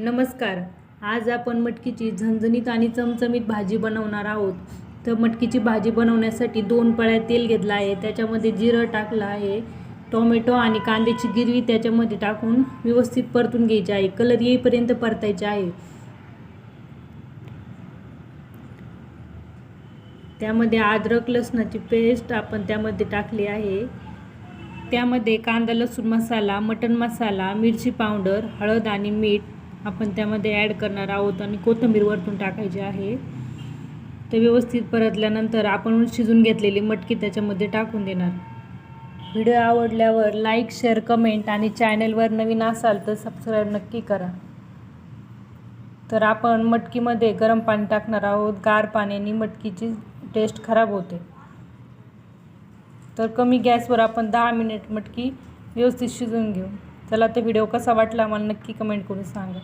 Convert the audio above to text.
नमस्कार. आज आपण मटकीची झणझणीत आणि चमचमीत भाजी बनवणार आहोत. तर मटकीची भाजी बनवण्यासाठी 2 पळ्या तेल घेतलं आहे, त्याच्यामध्ये जिरं टाकलं आहे, टोमॅटो आणि कांद्याची गिरवी त्याच्यामध्ये टाकून व्यवस्थित परतून घ्यायची आहे. कलर येईपर्यंत परतायचे आहे. त्यामध्ये अद्रक लसणाची पेस्ट आपण त्यामध्ये टाकली आहे. त्यामध्ये कांदा लसूण मसाला, मटण मसाला, मिरची पावडर, हळद आणि मीठ आपण त्यामध्ये ॲड करणार आहोत आणि कोथिंबीर वरतून टाकायची आहे. ते व्यवस्थित परतल्यानंतर आपण शिजून घेतलेली मटकी त्याच्यामध्ये टाकून देणार. व्हिडिओ आवडल्यावर लाईक, शेअर, कमेंट आणि चॅनलवर नवीन असाल तर सबस्क्राईब नक्की करा. तर आपण मटकीमध्ये गरम पाणी टाकणार आहोत. गार पाण्याने मटकीची टेस्ट खराब होते. तर कमी गॅसवर आपण 10 मिनिट मटकी व्यवस्थित शिजवून घेऊ. चला, तर व्हिडिओ कसा वाटला मला नक्की कमेंट करून सांगा.